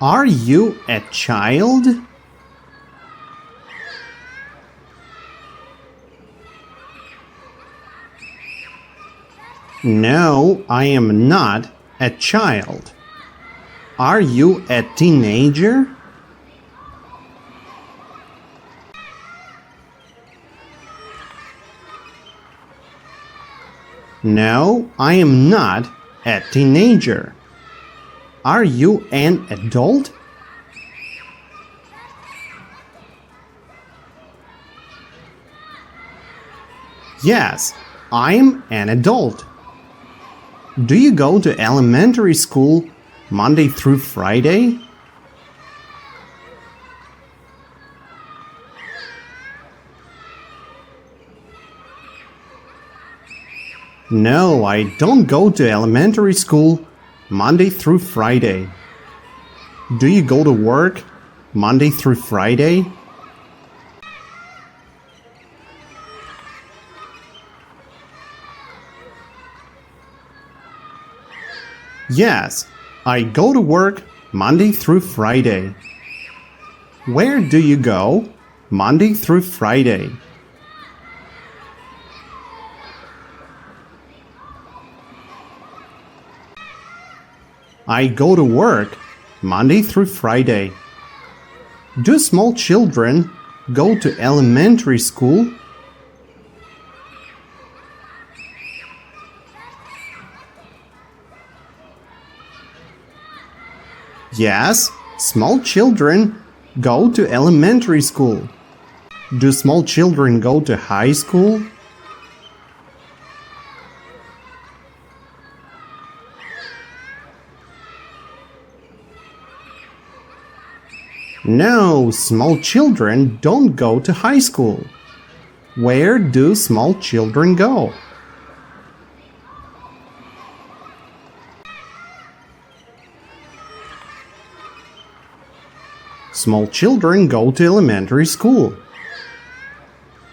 Are you a child? No, I am not a child. Are you a teenager? No, I am not a teenager. Are you an adult? Yes, I'm an adult. Do you go to elementary school Monday through Friday? No, I don't go to elementary school Monday through Friday. Do you go to work Monday through Friday? Yes, I go to work Monday through Friday. Where do you go Monday through Friday? I go to work Monday through Friday. Do small children go to elementary school? Yes, small children go to elementary school. Do small children go to high school? No, small children don't go to high school. Where do small children go? Small children go to elementary school.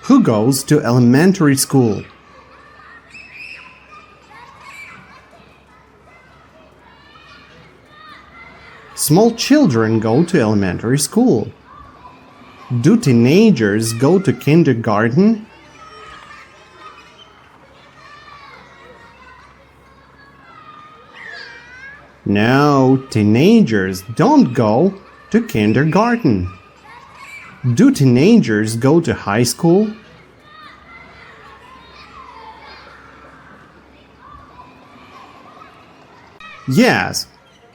Who goes to elementary school? Small children go to elementary school. Do teenagers go to kindergarten? No, teenagers don't go to kindergarten. Do teenagers go to high school? Yes,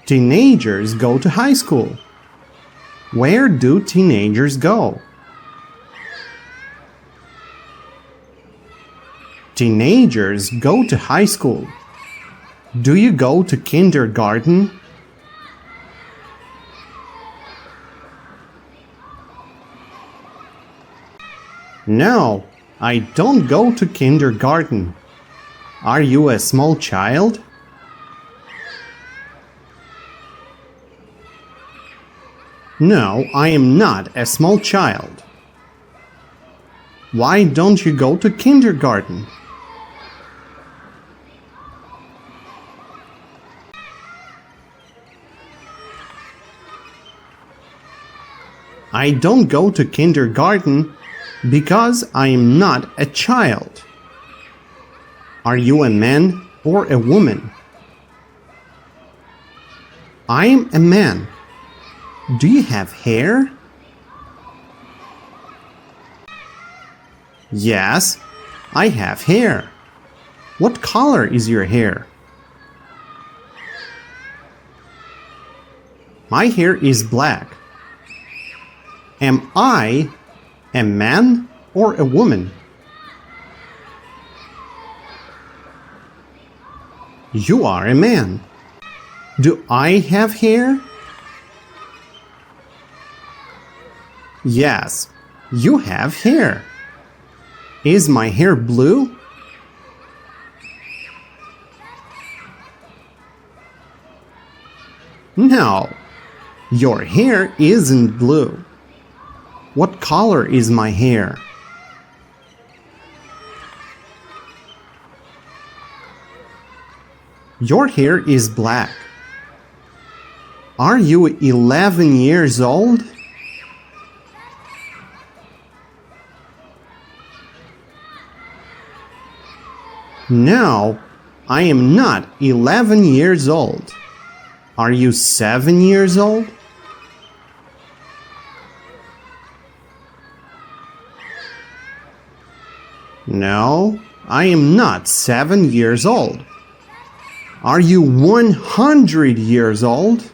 teenagers go to high school. Where do teenagers go? Teenagers go to high school. Do you go to kindergarten? No, I don't go to kindergarten. Are you a small child? No, I am not a small child. Why don't you go to kindergarten? I don't go to kindergarten because I am not a child. Are you a man or a woman? I am a man. Do you have hair? Yes, I have hair. What color is your hair? My hair is black. Am I a man or a woman? You are a man. Do I have hair? Yes, you have hair. Is my hair blue? No, your hair isn't blue. What color is my hair? Your hair is black. Are you 11 years old? No, I am not 11 years old. Are you 7 years old? No, I am not 7 years old. Are you 100 years old?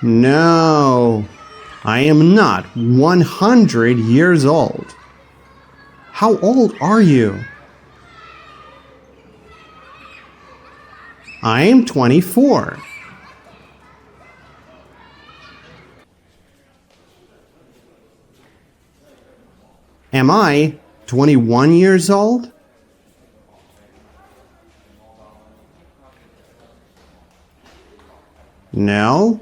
No, I am not 100 years old. How old are you? I am 24. Am I 21 years old? No,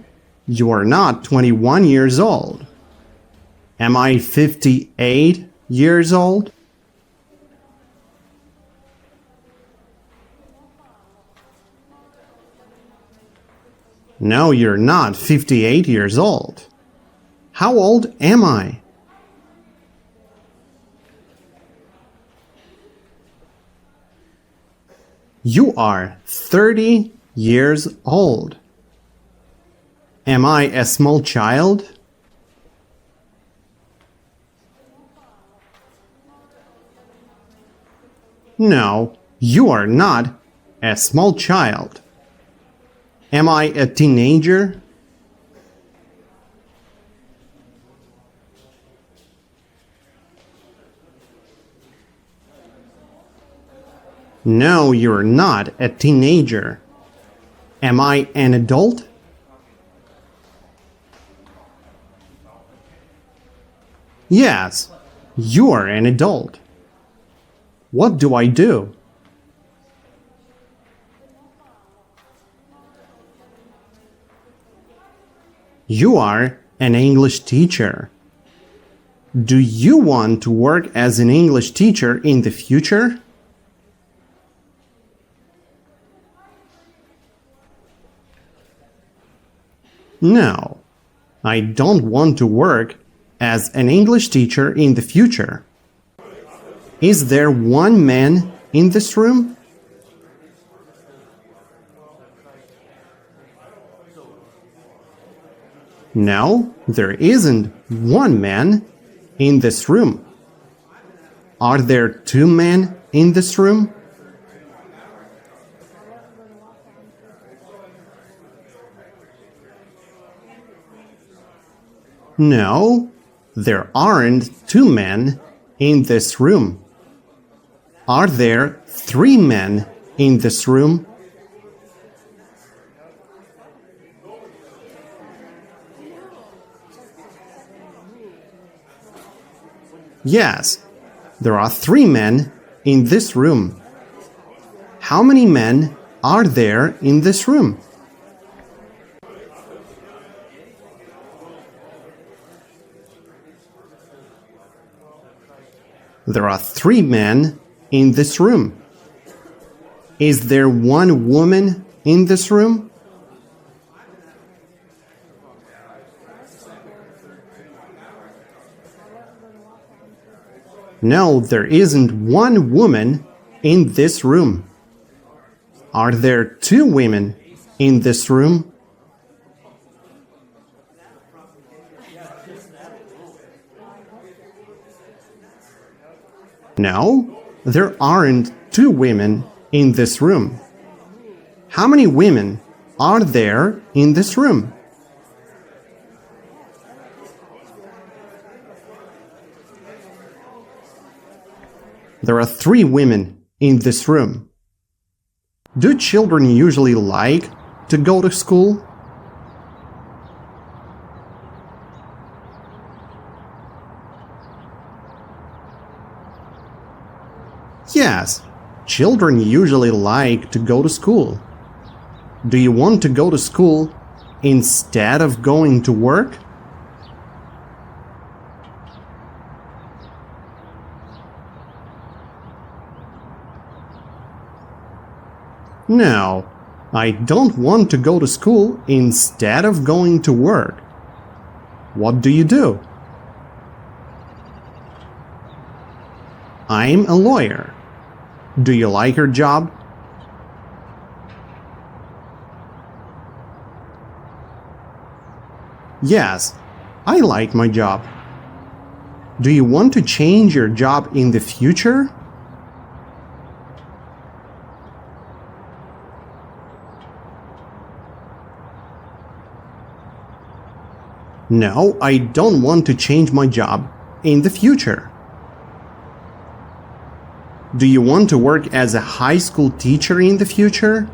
you are not 21 years old. Am I 58 years old? No, you're not 58 years old. How old am I? You are 30 years old. Am I a small child? No, you are not a small child. Am I a teenager? No, you're not a teenager. Am I an adult? Yes, you are an adult. What do I do? You are an English teacher. Do you want to work as an English teacher in the future? No, I don't want to work as an English teacher in the future. Is there one man in this room? No, there isn't one man in this room. Are there two men in this room? No, there aren't two men in this room. Are there three men in this room? Yes, there are three men in this room. How many men are there in this room? There are three men in this room. Is there one woman in this room? No, there isn't one woman in this room. Are there two women in this room? No, there aren't two women in this room. How many women are there in this room? There are three women in this room. Do children usually like to go to school? Yes, children usually like to go to school. Do you want to go to school instead of going to work? No, I don't want to go to school instead of going to work. What do you do? I'm a lawyer. Do you like your job? Yes, I like my job. Do you want to change your job in the future? No, I don't want to change my job in the future. Do you want to work as a high school teacher in the future?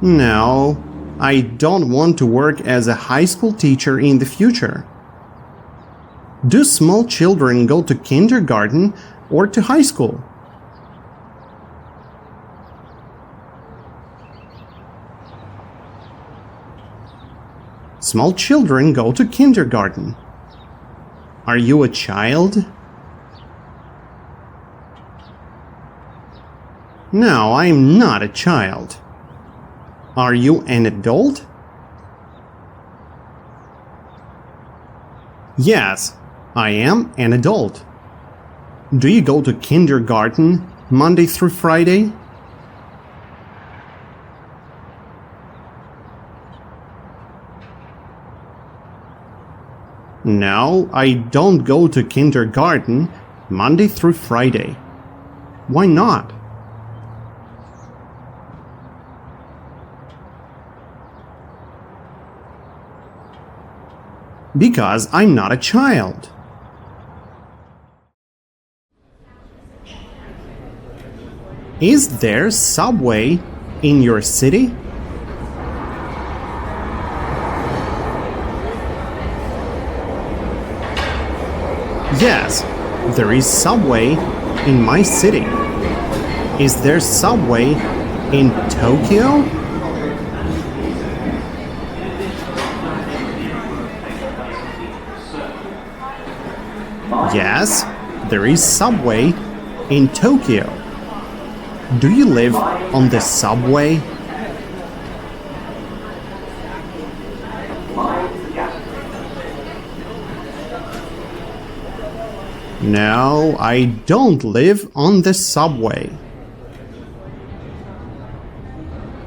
No, I don't want to work as a high school teacher in the future. Do small children go to kindergarten or to high school? Small children go to kindergarten. Are you a child? No, I'm not a child. Are you an adult? Yes, I am an adult. Do you go to kindergarten Monday through Friday? No, I don't go to kindergarten Monday through Friday. Why not? Because I'm not a child. Is there subway in your city? Yes, there is subway in my city. Is there subway in Tokyo? Yes, there is subway in Tokyo. Do you live on the subway? No, I don't live on the subway.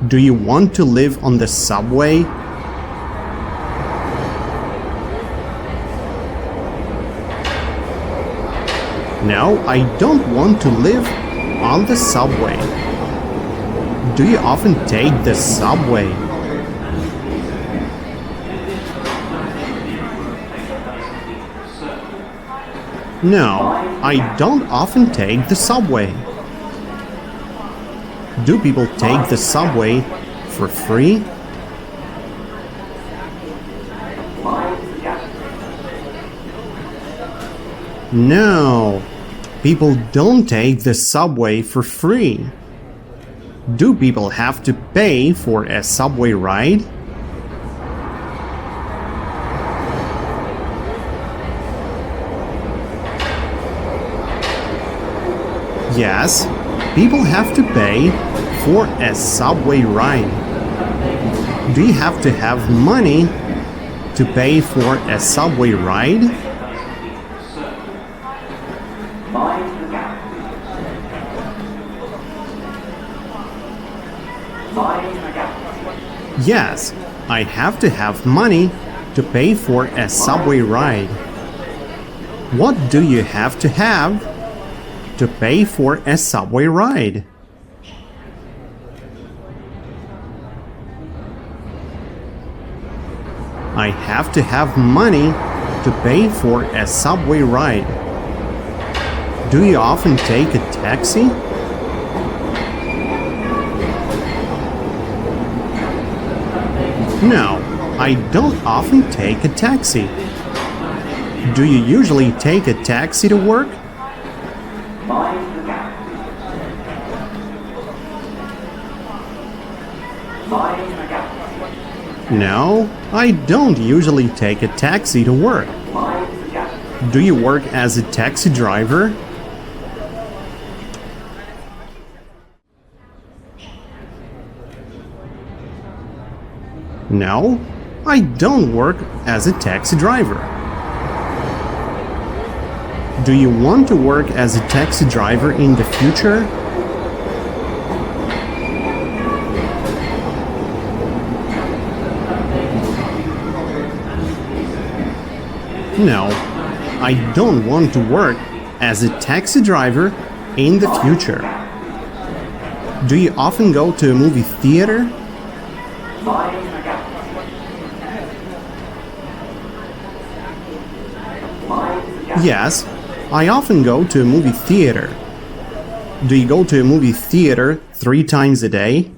Do you want to live on the subway? No, I don't want to live on the subway. Do you often take the subway? No, I don't often take the subway. Do people take the subway for free? No, people don't take the subway for free. Do people have to pay for a subway ride? Yes, people have to pay for a subway ride. Do you have to have money to pay for a subway ride? Yes, I have to have money to pay for a subway ride. What do you have to pay for a subway ride? I have to have money to pay for a subway ride. Do you often take a taxi? No, I don't often take a taxi. Do you usually take a taxi to work? No, I don't usually take a taxi to work. Do you work as a taxi driver? No, I don't work as a taxi driver. Do you want to work as a taxi driver in the future? No, I don't want to work as a taxi driver in the future. Do you often go to a movie theater? Yes, I often go to a movie theater. Do you go to a movie theater 3 times a day?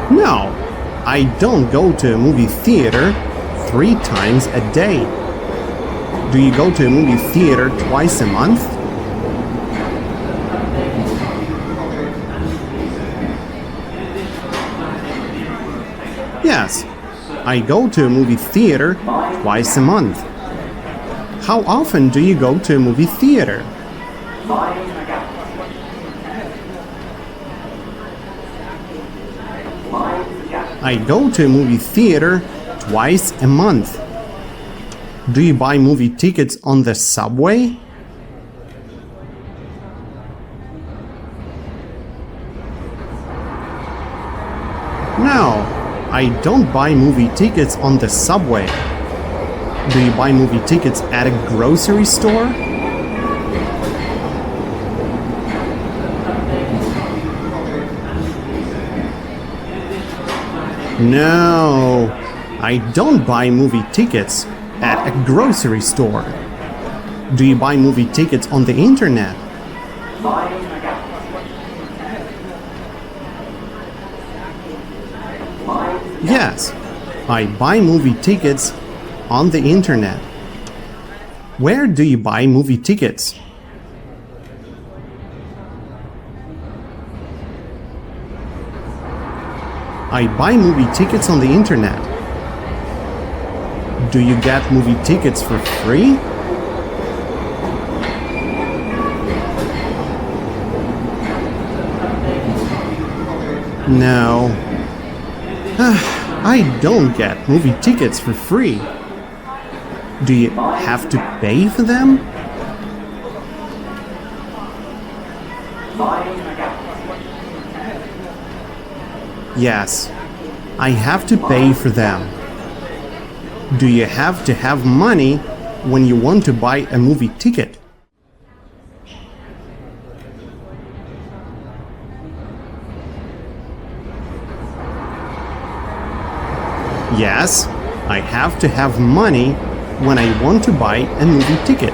No, I don't go to a movie theater 3 times a day. Do you go to a movie theater twice a month? Yes, I go to a movie theater twice a month. How often do you go to a movie theater? I go to a movie theater twice a month. Do you buy movie tickets on the subway? No, I don't buy movie tickets on the subway. Do you buy movie tickets at a grocery store? No, I don't buy movie tickets at a grocery store. Do you buy movie tickets on the internet? Yes, I buy movie tickets on the internet. Where do you buy movie tickets? I buy movie tickets on the internet. Do you get movie tickets for free? No. I don't get movie tickets for free. Do you have to pay for them? Yes, I have to pay for them. Do you have to have money when you want to buy a movie ticket? Yes, I have to have money when I want to buy a movie ticket.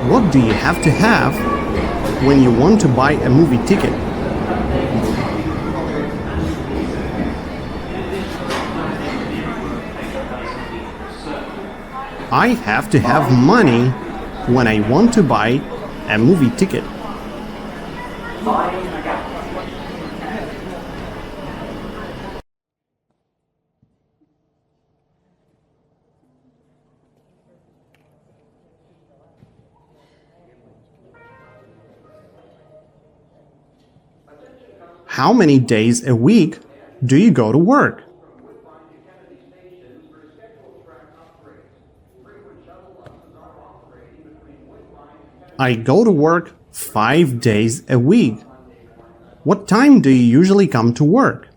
What do you have to have when you want to buy a movie ticket? I have to have money when I want to buy a movie ticket. How many days a week do you go to work? I go to work 5 days a week. What time do you usually come to work?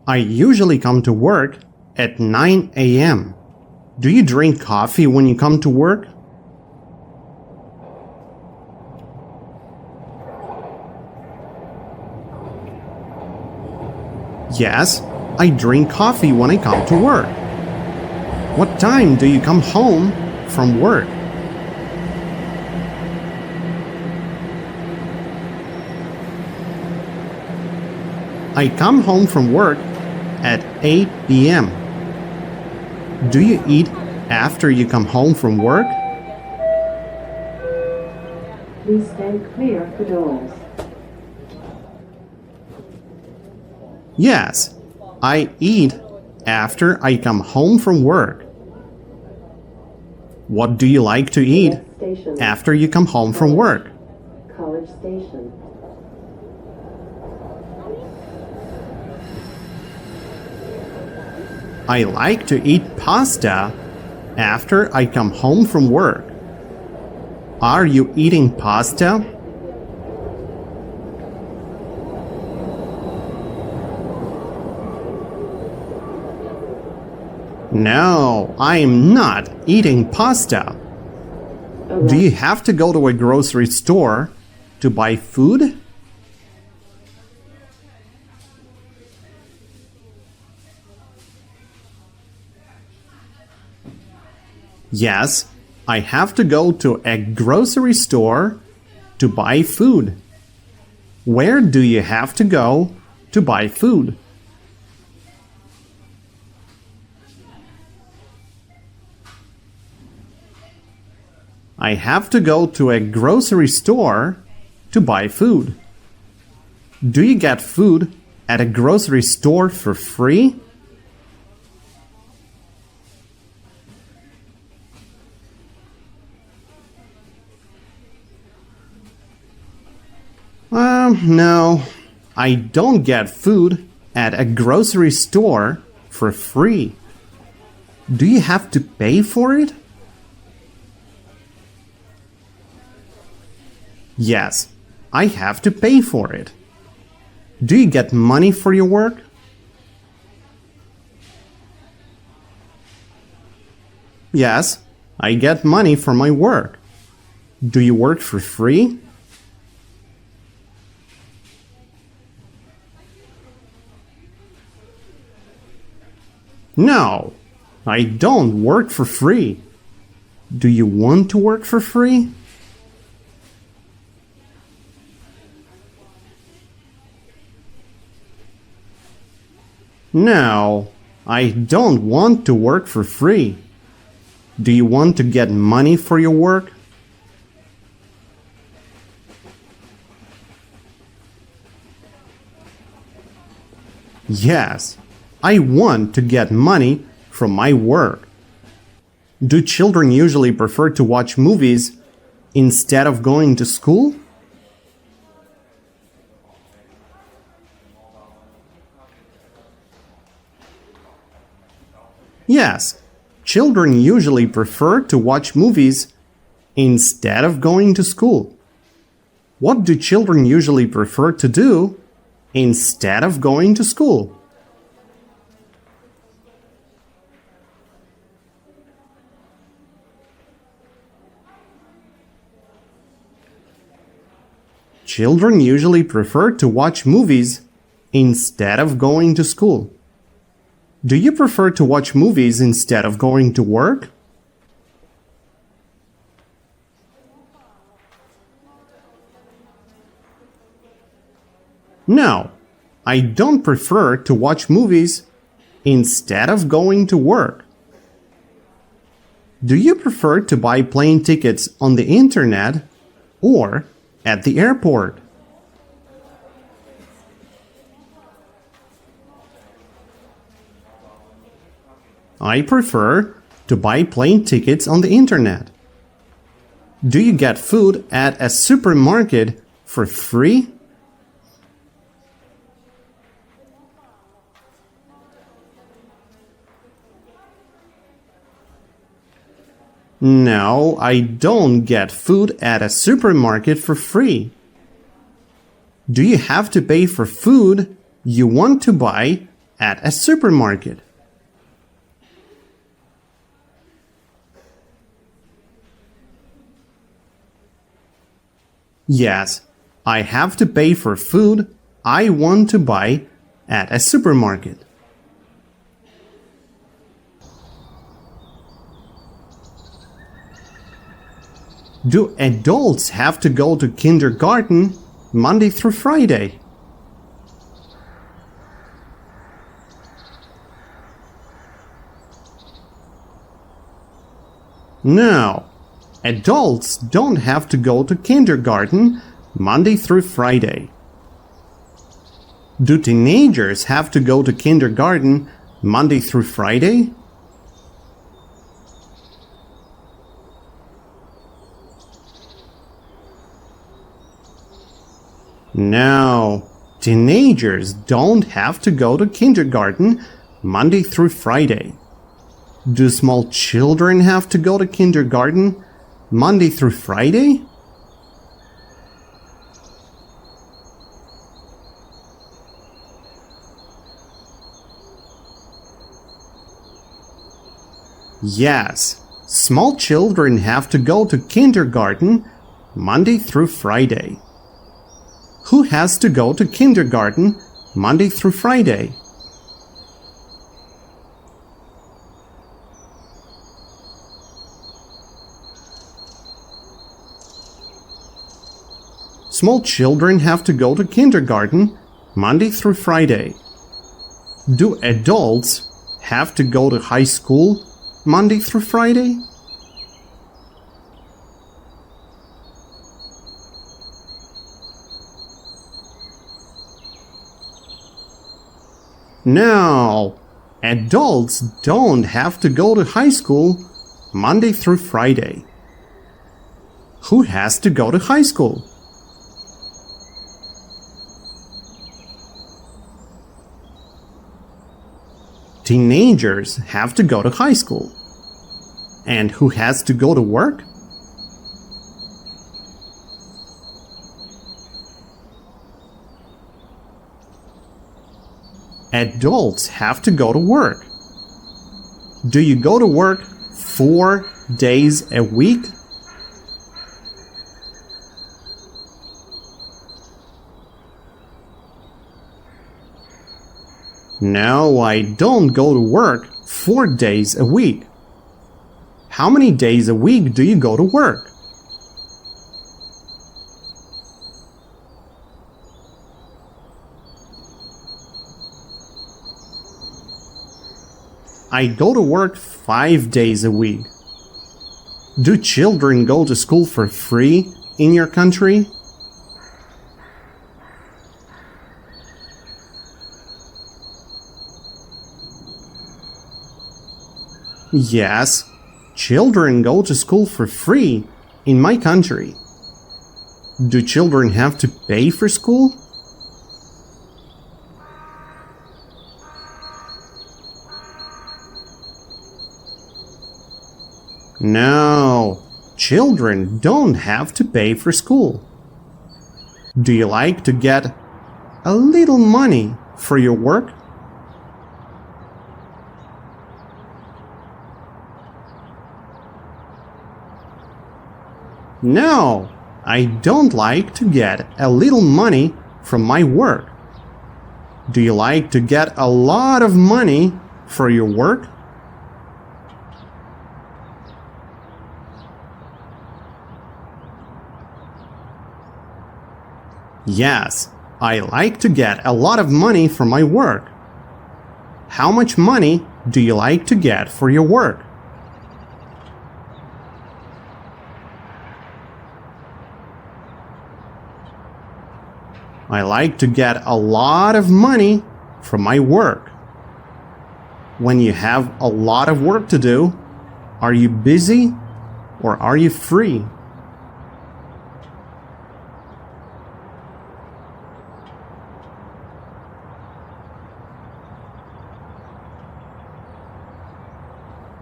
I usually come to work at 9 a.m. Do you drink coffee when you come to work? Yes, I drink coffee when I come to work. What time do you come home from work? I come home from work at 8 p.m. Do you eat after you come home from work? Please stand clear of the doors. Yes, I eat after I come home from work. What do you like to eat Next station. after you come home from work? College Station. I like to eat pasta after I come home from work. Are you eating pasta? No, I'm not eating pasta. Do you have to go to a grocery store to buy food? Yes, I have to go to a grocery store to buy food. Where do you have to go to buy food? I have to go to a grocery store to buy food. Do you get food at a grocery store for free? No, I don't get food at a grocery store for free. Do you have to pay for it? Yes, I have to pay for it. Do you get money for your work? Yes, I get money for my work. Do you work for free? No, I don't work for free. Do you want to work for free? No, I don't want to work for free. Do you want to get money for your work? Yes, I want to get money from my work. Do children usually prefer to watch movies instead of going to school? Yes, children usually prefer to watch movies instead of going to school. What do children usually prefer to do instead of going to school? Children usually prefer to watch movies instead of going to school. Do you prefer to watch movies instead of going to work? No, I don't prefer to watch movies instead of going to work. Do you prefer to buy plane tickets on the internet or at the airport? I prefer to buy plane tickets on the internet. Do you get food at a supermarket for free? No, I don't get food at a supermarket for free. Do you have to pay for food you want to buy at a supermarket? Yes, I have to pay for food I want to buy at a supermarket. Do adults have to go to kindergarten Monday through Friday? No, Adults don't have to go to kindergarten Monday through Friday. Do teenagers have to go to kindergarten Monday through Friday? No, teenagers don't have to go to kindergarten Monday through Friday. Do small children have to go to kindergarten Monday through Friday? Yes, small children have to go to kindergarten Monday through Friday. Who has to go to kindergarten Monday through Friday? Small children have to go to kindergarten Monday through Friday. Do adults have to go to high school Monday through Friday? No, adults don't have to go to high school Monday through Friday. Who has to go to high school? Teenagers have to go to high school. And who has to go to work? Adults have to go to work. Do you go to work 4 days a week? No, I don't go to work 4 days a week. How many days a week do you go to work? I go to work 5 days a week. Do children go to school for free in your country? Yes, children go to school for free in my country. Do children have to pay for school? No, children don't have to pay for school. Do you like to get a little money for your work? No, I don't like to get a little money from my work. Do you like to get a lot of money for your work? Yes, I like to get a lot of money from my work. How much money do you like to get for your work? I like to get a lot of money from my work. When you have a lot of work to do, are you busy or are you free?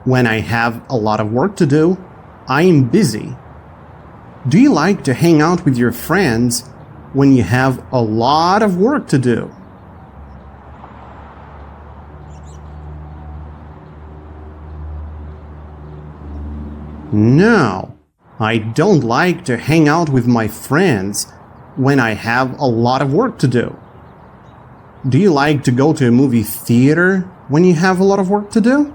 When I have a lot of work to do, I am busy. Do you like to hang out with your friends when you have a lot of work to do? No, I don't like to hang out with my friends when I have a lot of work to do. Do you like to go to a movie theater when you have a lot of work to do?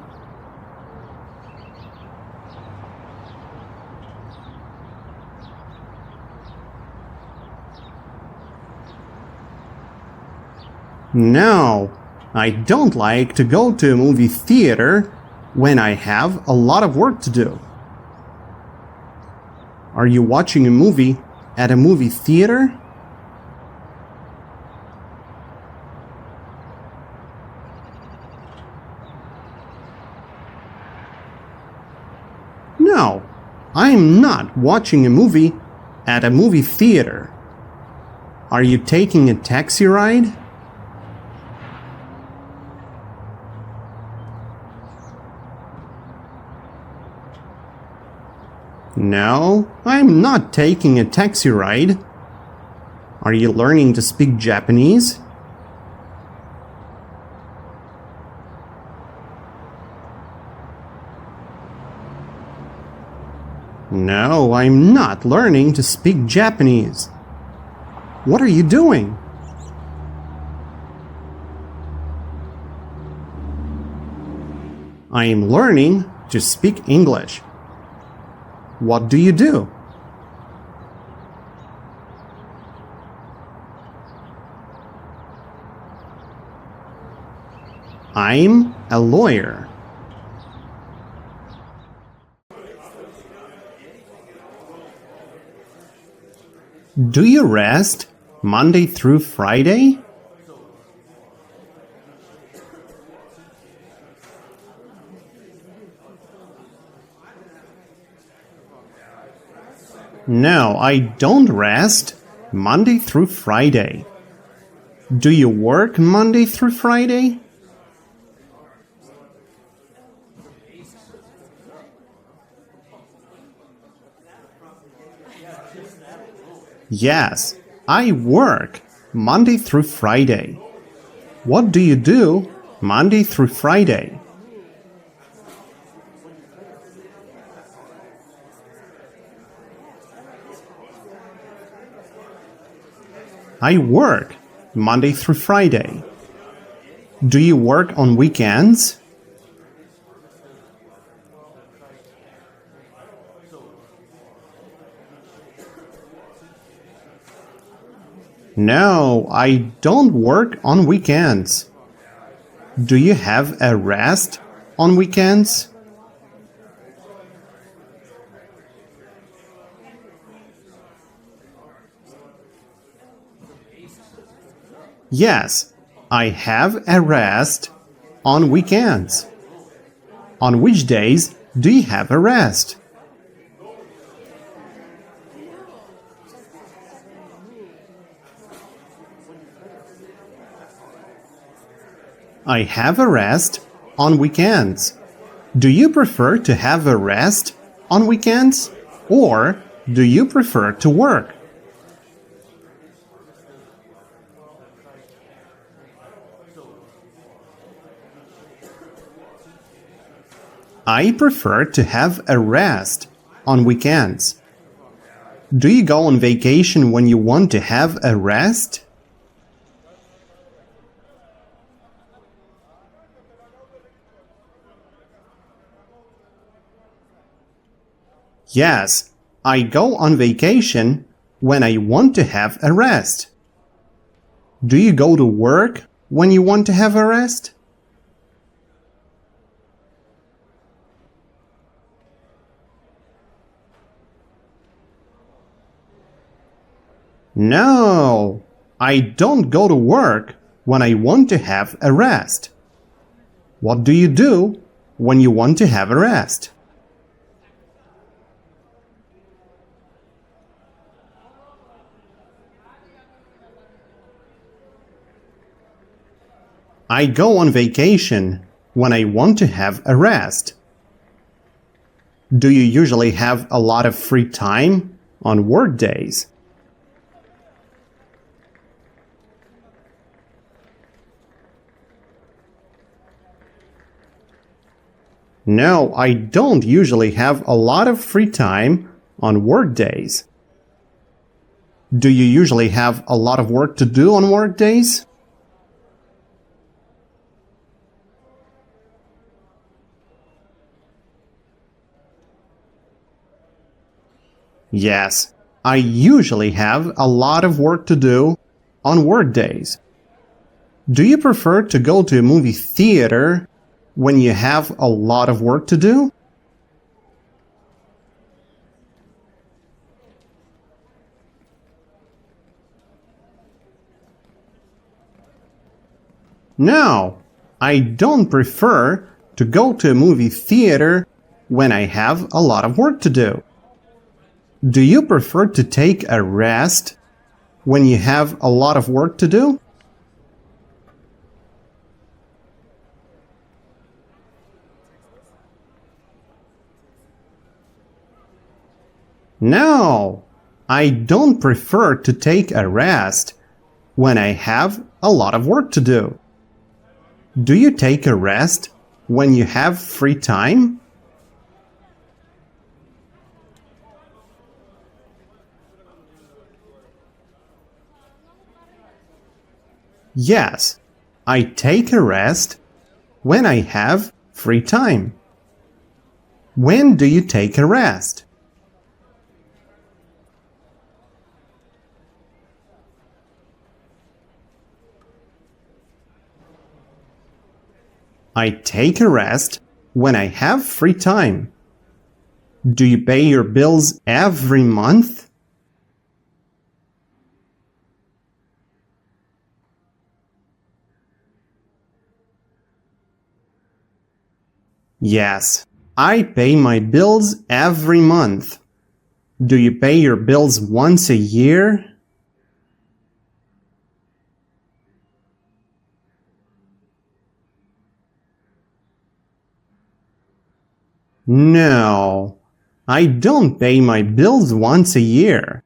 No, I don't like to go to a movie theater when I have a lot of work to do. Are you watching a movie at a movie theater? No, I'm not watching a movie at a movie theater. Are you taking a taxi ride? No, I'm not taking a taxi ride. Are you learning to speak Japanese? No, I'm not learning to speak Japanese. What are you doing? I am learning to speak English. What do you do? I'm a lawyer. Do you rest Monday through Friday? No, I don't rest Monday through Friday. Do you work Monday through Friday? Yes, I work Monday through Friday. What do you do Monday through Friday? I work Monday through Friday. Do you work on weekends? No, I don't work on weekends. Do you have a rest on weekends? Yes, I have a rest on weekends. On which days do you have a rest? I have a rest on weekends. Do you prefer to have a rest on weekends, or do you prefer to work? I prefer to have a rest on weekends. Do you go on vacation when you want to have a rest? Yes, I go on vacation when I want to have a rest. Do you go to work when you want to have a rest? No, I don't go to work when I want to have a rest. What do you do when you want to have a rest? I go on vacation when I want to have a rest. Do you usually have a lot of free time on work days? No, I don't usually have a lot of free time on work days. Do you usually have a lot of work to do on work days? Yes, I usually have a lot of work to do on work days. Do you prefer to go to a movie theater when you have a lot of work to do? No, I don't prefer to go to a movie theater when I have a lot of work to do. Do you prefer to take a rest when you have a lot of work to do? No, I don't prefer to take a rest when I have a lot of work to do. Do you take a rest when you have free time? Yes, I take a rest when I have free time. When do you take a rest? I take a rest when I have free time. Do you pay your bills every month? Yes, I pay my bills every month. Do you pay your bills once a year? No, I don't pay my bills once a year.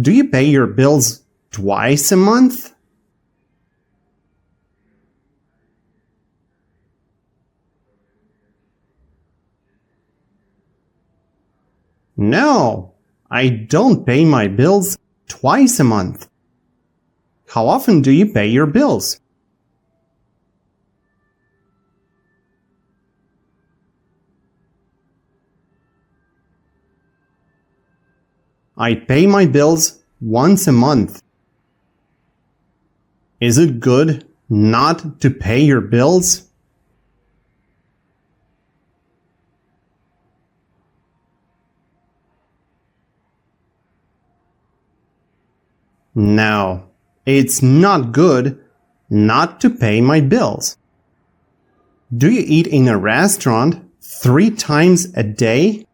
Do you pay your bills twice a month? No, I don't pay my bills twice a month. How often do you pay your bills? I pay my bills once a month. Is it good not to pay your bills? No, it's not good not to pay my bills. Do you eat in a restaurant 3 times a day?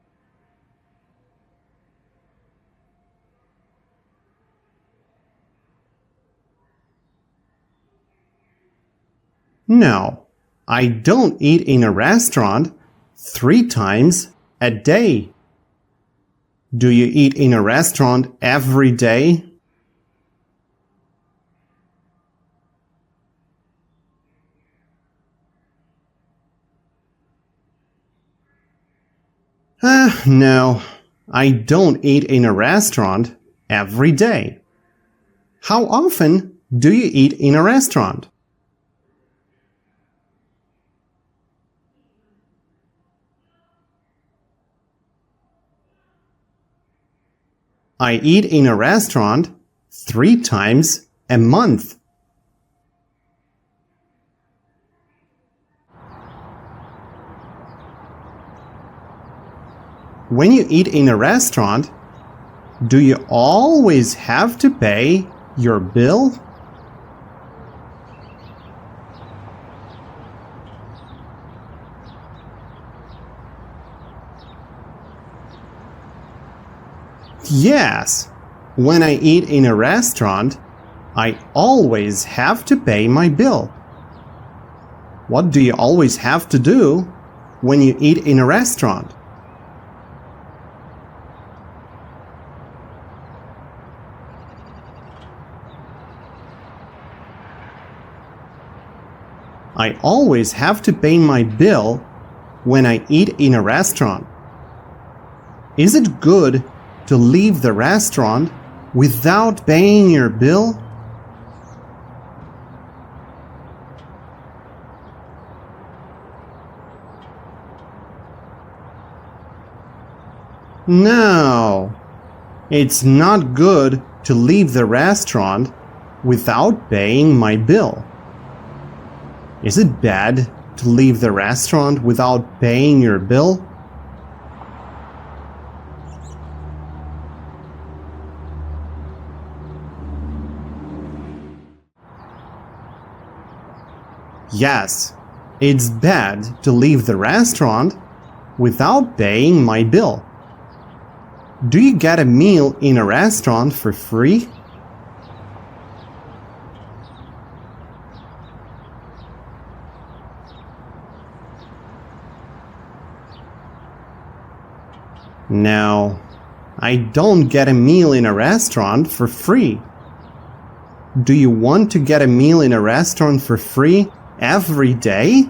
No, I don't eat in a restaurant 3 times a day. Do you eat in a restaurant every day? No, I don't eat in a restaurant every day. How often do you eat in a restaurant? I eat in a restaurant 3 times a month. When you eat in a restaurant, do you always have to pay your bill? Yes. When I eat in a restaurant, I always have to pay my bill. What do you always have to do when you eat in a restaurant? I always have to pay my bill when I eat in a restaurant. Is it good to leave the restaurant without paying your bill? No, it's not good to leave the restaurant without paying my bill. Is it bad to leave the restaurant without paying your bill? Yes, it's bad to leave the restaurant without paying my bill. Do you get a meal in a restaurant for free? No, I don't get a meal in a restaurant for free. Do you want to get a meal in a restaurant for free every day?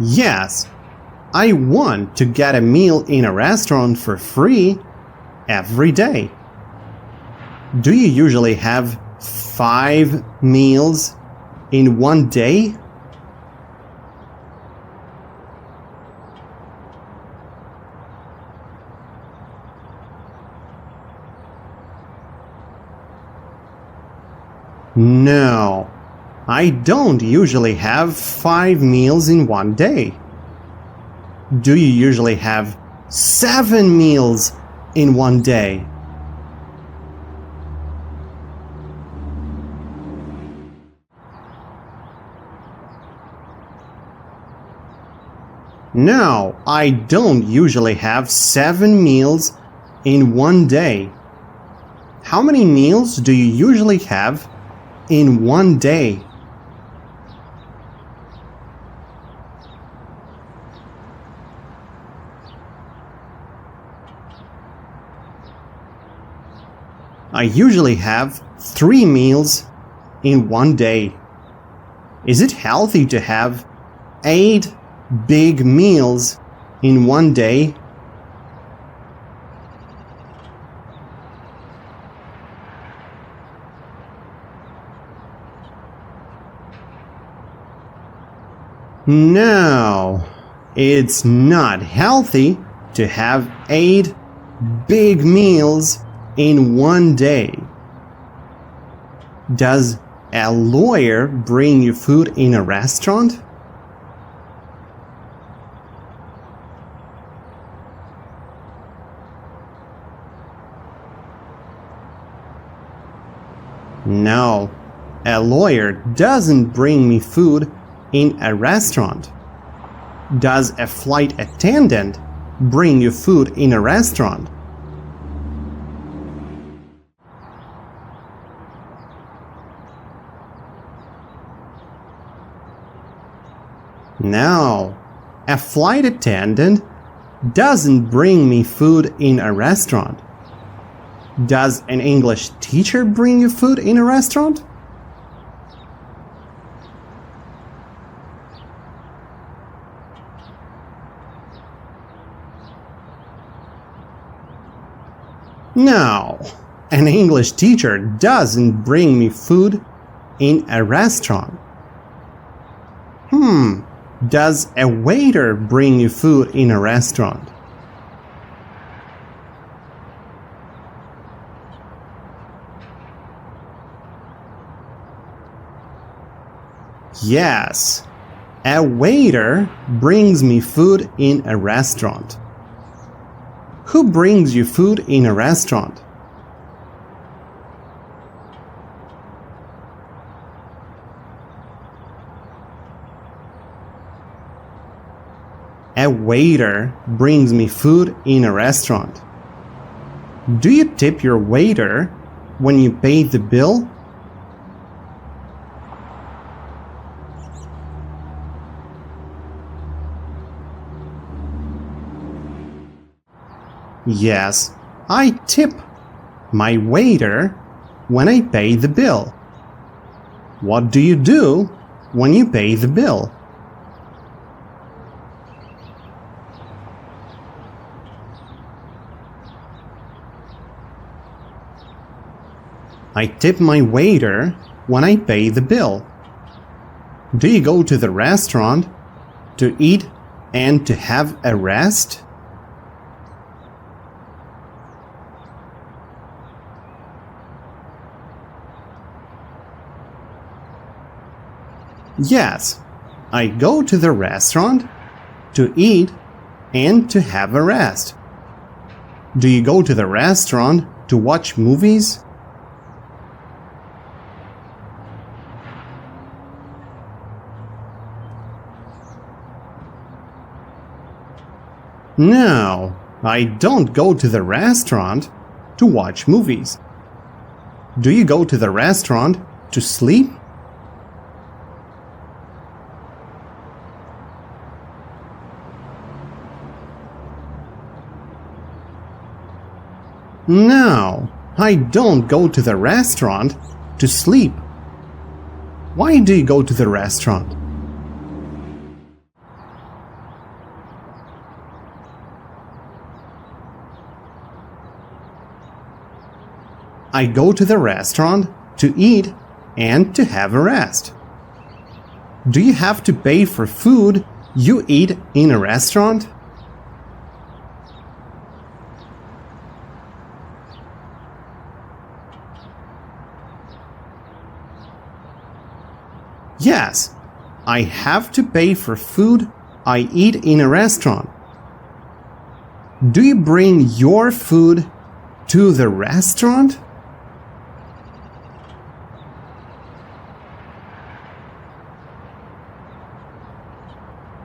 Yes, I want to get a meal in a restaurant for free every day. Do you usually have 5 meals in one day? No, I don't usually have 5 meals in one day. Do you usually have 7 meals in one day? No, I don't usually have 7 meals in one day. How many meals do you usually have in one day? I usually have 3 meals in one day. Is it healthy to have 8 big meals in one day? No, it's not healthy to have 8 big meals in one day. Does a lawyer bring you food in a restaurant? No, a lawyer doesn't bring me food in a restaurant. Does a flight attendant bring you food in a restaurant? No, a flight attendant doesn't bring me food in a restaurant. Does an English teacher bring you food in a restaurant? No, an English teacher doesn't bring me food in a restaurant. Does a waiter bring you food in a restaurant? Yes, a waiter brings me food in a restaurant. Who brings you food in a restaurant? A waiter brings me food in a restaurant. Do you tip your waiter when you pay the bill? Yes, I tip my waiter when I pay the bill. What do you do when you pay the bill? I tip my waiter when I pay the bill. Do you go to the restaurant to eat and to have a rest? Yes, I go to the restaurant to eat and to have a rest? Do you go to the restaurant to watch movies? No, I don't go to the restaurant to watch movies. Do you go to the restaurant to sleep? No, I don't go to the restaurant to sleep. Why do you go to the restaurant? I go to the restaurant to eat and to have a rest. Do you have to pay for food you eat in a restaurant? Yes, I have to pay for food I eat in a restaurant. Do you bring your food to the restaurant?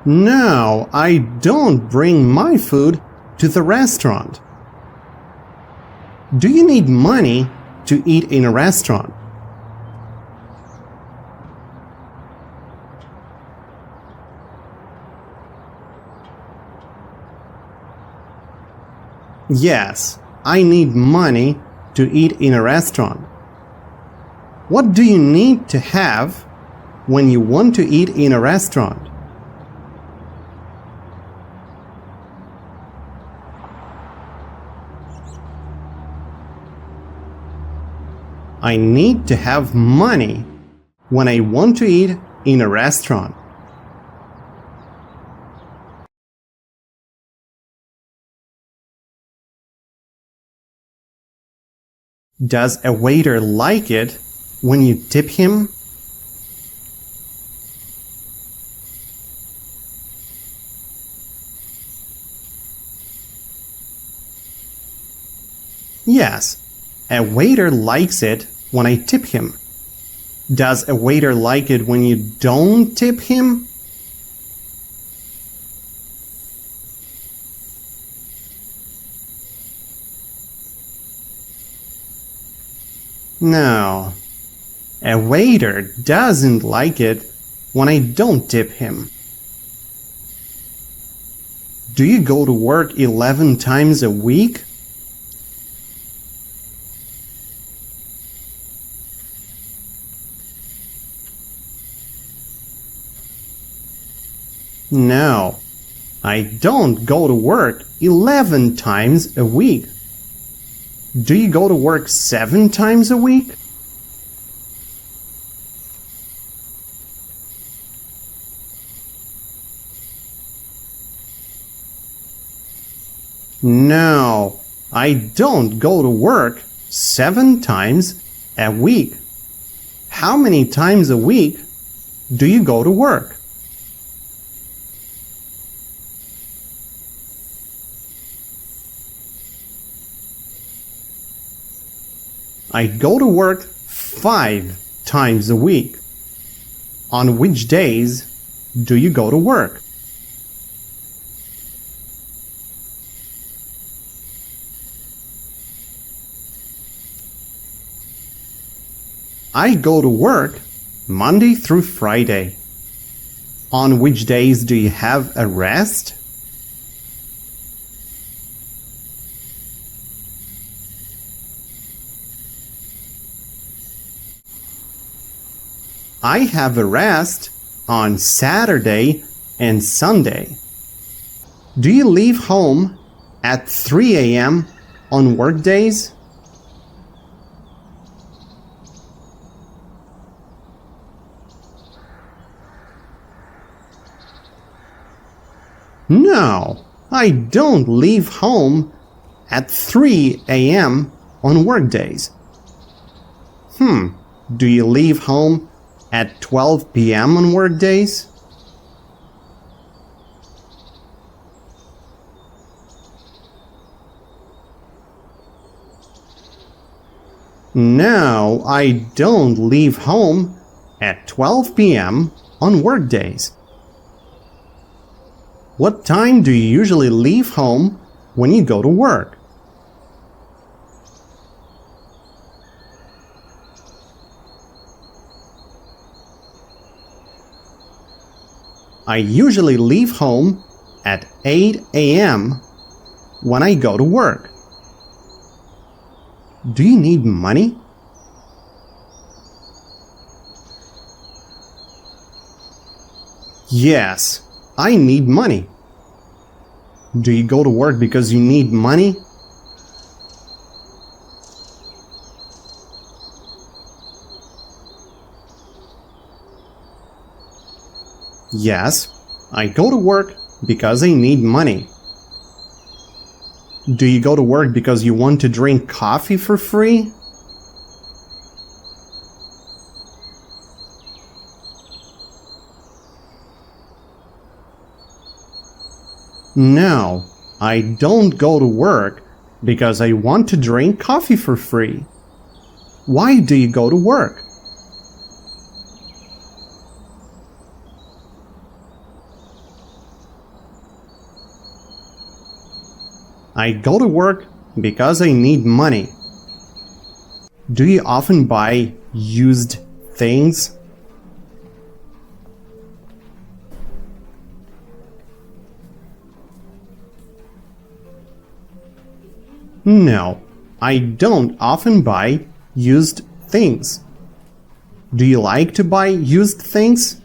No, I don't bring my food to the restaurant. Do you need money to eat in a restaurant? Yes, I need money to eat in a restaurant. What do you need to have when you want to eat in a restaurant? I need to have money when I want to eat in a restaurant. Does a waiter like it when you tip him? Yes, a waiter likes it when I tip him. Does a waiter like it when you don't tip him? No, a waiter doesn't like it when I don't tip him. Do you go to work 11 times a week? No, I don't go to work 11 times a week. Do you go to work 7 times a week? No, I don't go to work 7 times a week. How many times a week do you go to work? I go to work 5 times a week. On which days do you go to work? I go to work Monday through Friday. On which days do you have a rest? I have a rest on Saturday and Sunday. Do you leave home at 3 a.m. on work days? No, I don't leave home at 3 a.m. on work days. Do you leave home at 12 p.m. on work days? No, I don't leave home at 12 p.m. on workdays. What time do you usually leave home when you go to work? I usually leave home at 8 a.m. when I go to work. Do you need money? Yes, I need money. Do you go to work because you need money? Yes, I go to work because I need money. Do you go to work because you want to drink coffee for free? No, I don't go to work because I want to drink coffee for free. Why do you go to work? I go to work because I need money. Do you often buy used things? No, I don't often buy used things. Do you like to buy used things?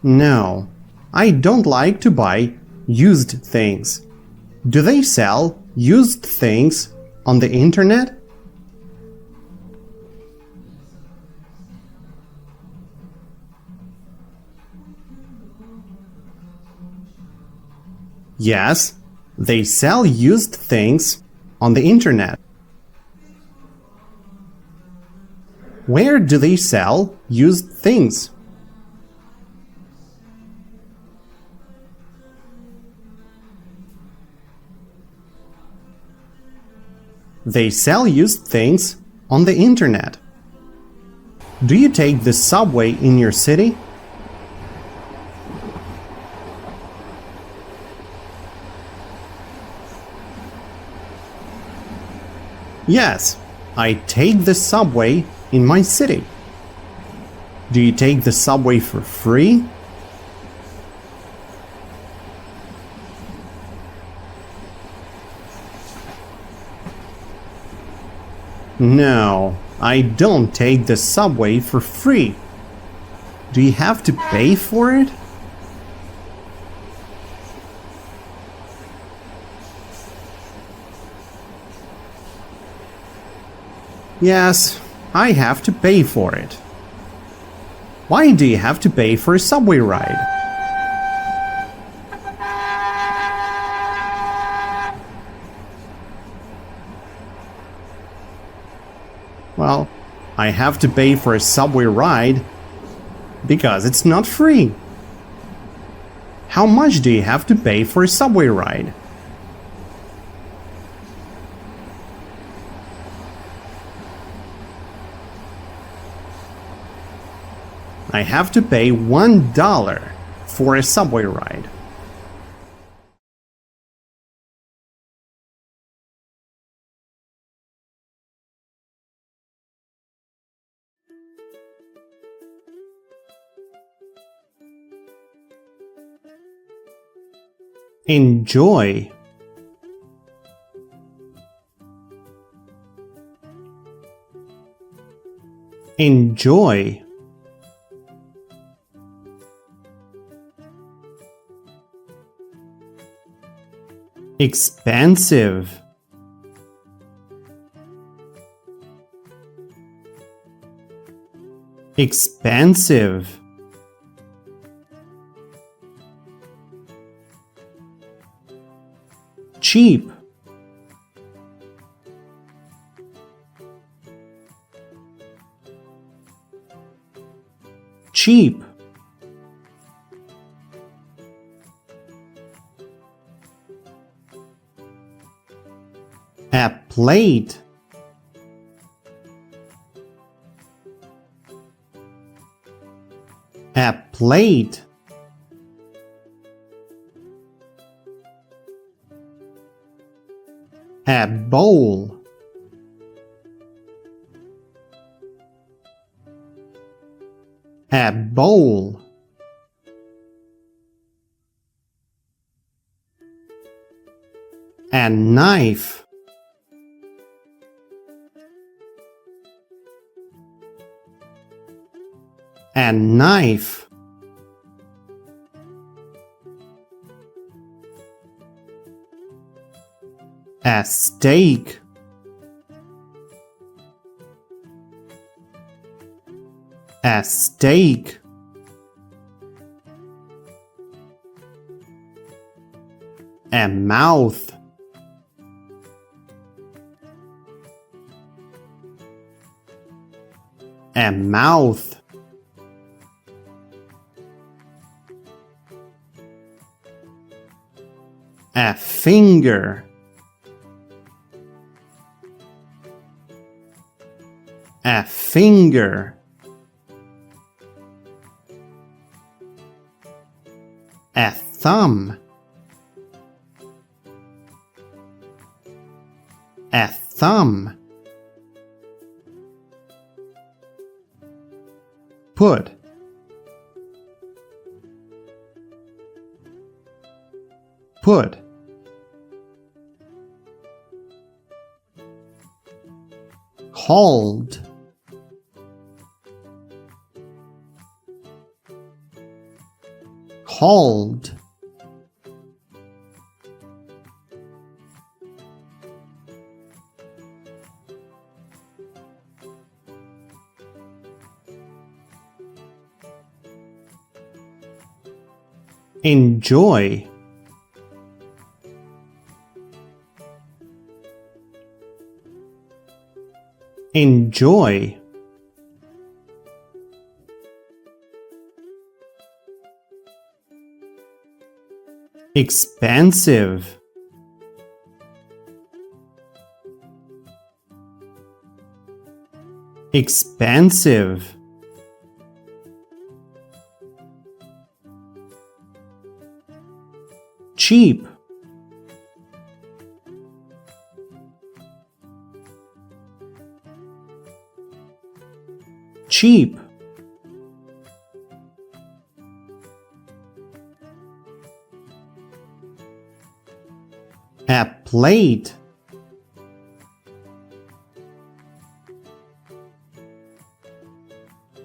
No, I don't like to buy used things. Do they sell used things on the internet? Yes, they sell used things on the internet. Where do they sell used things? They sell used things on the internet. Do you take the subway in your city? Yes, I take the subway in my city. Do you take the subway for free? No, I don't take the subway for free. Do you have to pay for it? Yes, I have to pay for it. Why do you have to pay for a subway ride? Well, I have to pay for a subway ride because it's not free. How much do you have to pay for a subway ride? I have to pay $1 for a subway ride. Enjoy. Enjoy. Expensive. Expensive. Cheap. Cheap. A plate. A plate. A bowl. A bowl. A knife. A knife. A steak. A steak. A mouth. A mouth. A finger. A finger. A thumb. A thumb. Put. Put. Hold. Hold. Enjoy. Enjoy. Expensive. Expensive. Cheap. Cheap. A plate.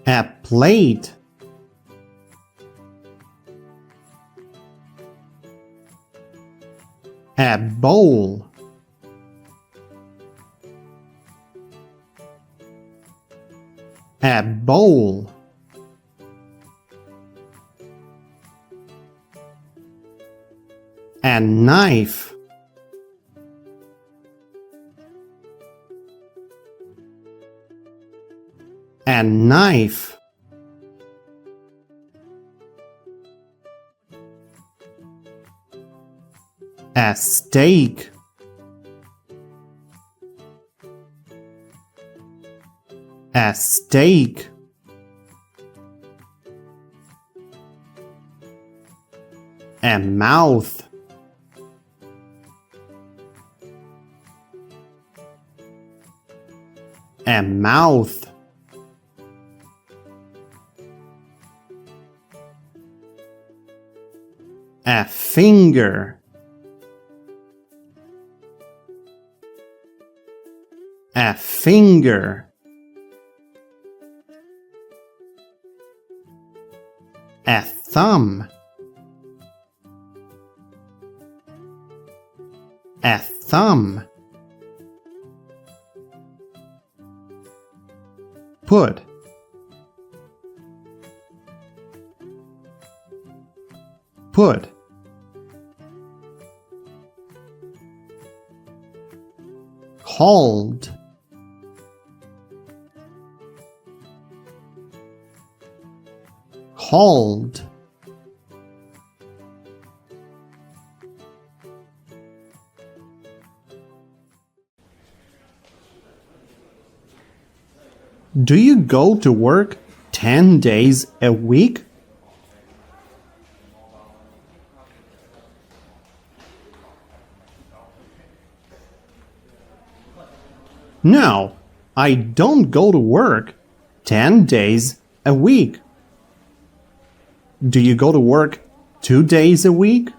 A plate. A bowl. A bowl. A knife. A knife. A steak. A steak. A mouth. A mouth. A finger. A finger. A thumb. A thumb. Put. Put. Hold. Hold. Do you go to work 10 days a week? No, I don't go to work 10 days a week. Do you go to work 2 days a week?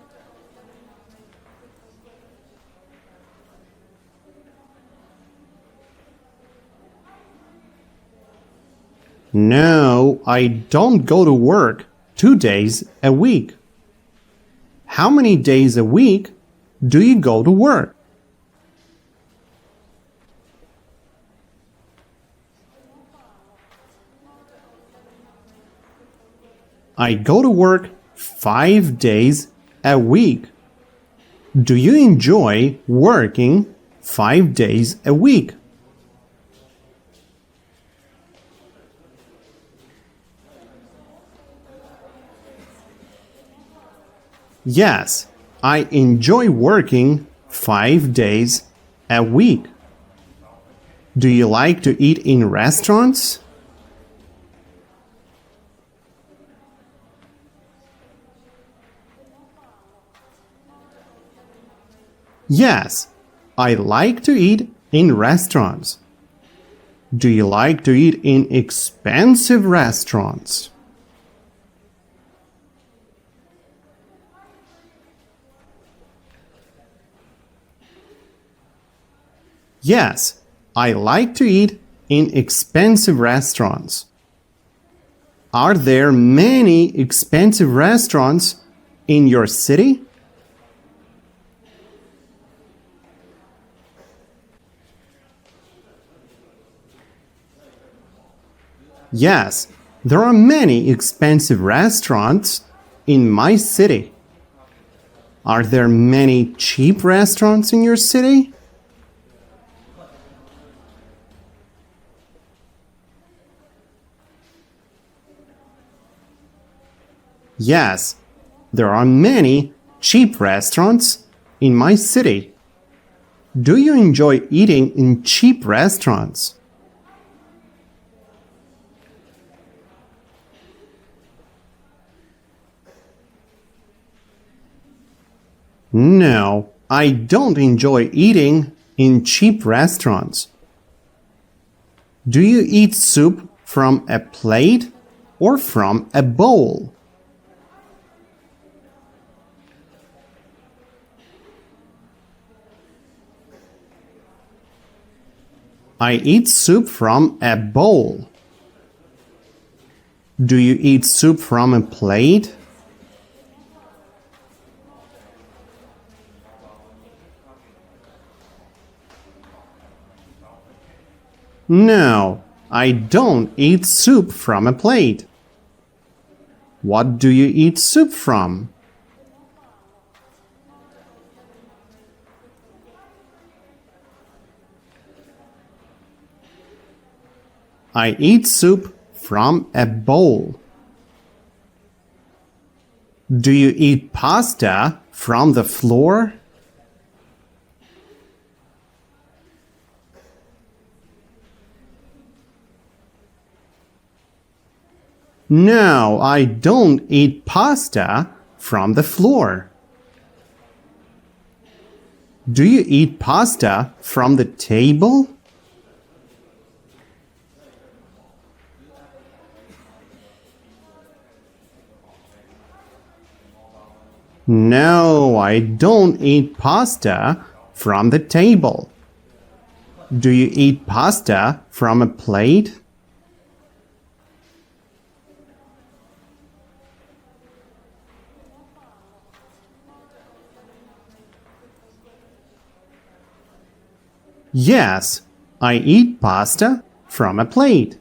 No, I don't go to work 2 days a week. How many days a week do you go to work? I go to work 5 days a week. Do you enjoy working 5 days a week? Yes, I enjoy working 5 days a week. Do you like to eat in restaurants? Yes, I like to eat in restaurants. Do you like to eat in expensive restaurants? Yes, I like to eat in expensive restaurants. Are there many expensive restaurants in your city? Yes, there are many expensive restaurants in my city. Are there many cheap restaurants in your city? Yes, there are many cheap restaurants in my city. Do you enjoy eating in cheap restaurants? No, I don't enjoy eating in cheap restaurants. Do you eat soup from a plate or from a bowl? I eat soup from a bowl. Do you eat soup from a plate? No, I don't eat soup from a plate. What do you eat soup from? I eat soup from a bowl. Do you eat pasta from the floor? No, I don't eat pasta from the floor. Do you eat pasta from the table? No, I don't eat pasta from the table. Do you eat pasta from a plate? Yes, I eat pasta from a plate.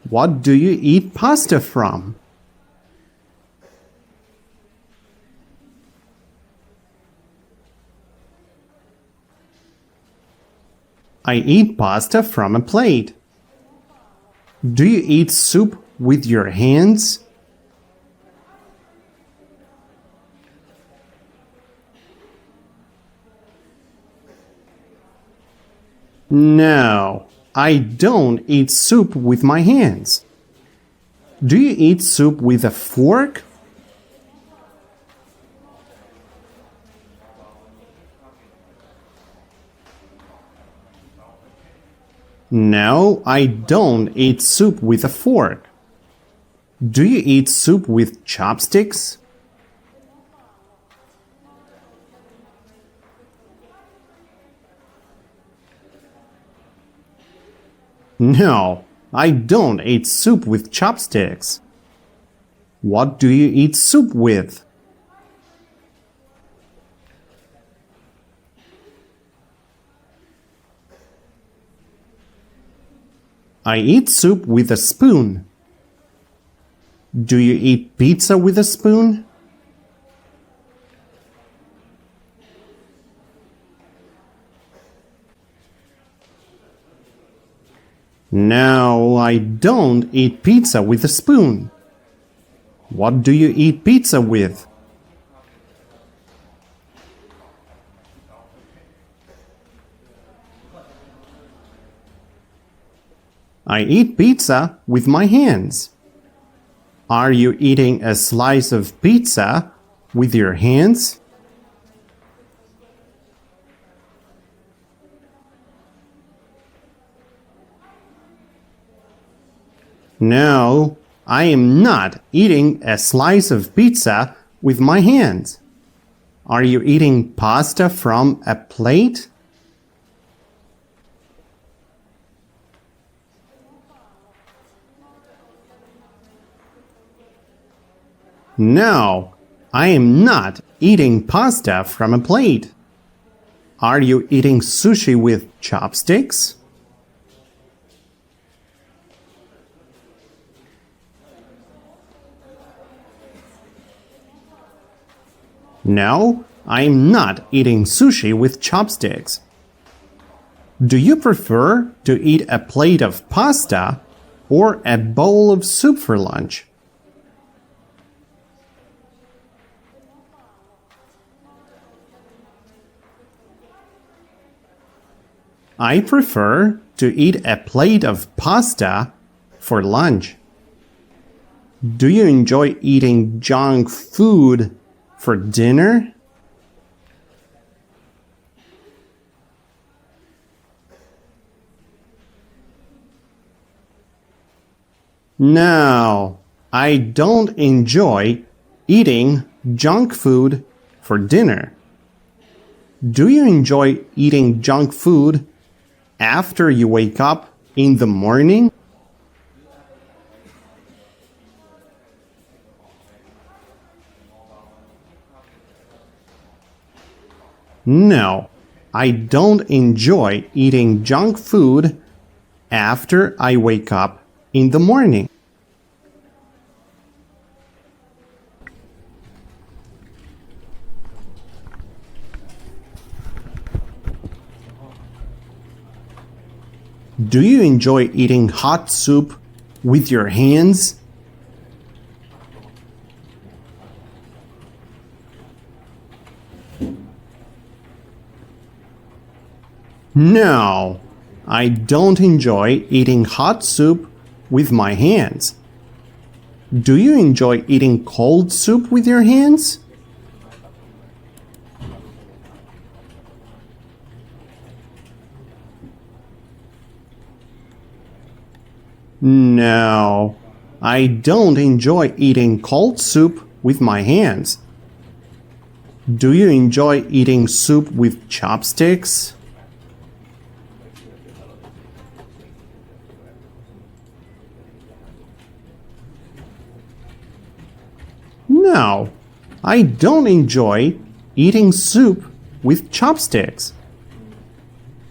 What do you eat pasta from? I eat pasta from a plate. Do you eat soup with your hands? No, I don't eat soup with my hands. Do you eat soup with a fork? No, I don't eat soup with a fork. Do you eat soup with chopsticks? No, I don't eat soup with chopsticks. What do you eat soup with? I eat soup with a spoon. Do you eat pizza with a spoon? No, I don't eat pizza with a spoon. What do you eat pizza with? I eat pizza with my hands. Are you eating a slice of pizza with your hands? No, I am not eating a slice of pizza with my hands. Are you eating pasta from a plate? No, I am not eating pasta from a plate. Are you eating sushi with chopsticks? No, I'm not eating sushi with chopsticks. Do you prefer to eat a plate of pasta or a bowl of soup for lunch? I prefer to eat a plate of pasta for lunch. Do you enjoy eating junk food for dinner? No, I don't enjoy eating junk food for dinner. Do you enjoy eating junk food after you wake up in the morning? No, I don't enjoy eating junk food after I wake up in the morning. Do you enjoy eating hot soup with your hands? No, I don't enjoy eating hot soup with my hands. Do you enjoy eating cold soup with your hands? No, I don't enjoy eating cold soup with my hands. Do you enjoy eating soup with chopsticks? No, I don't enjoy eating soup with chopsticks.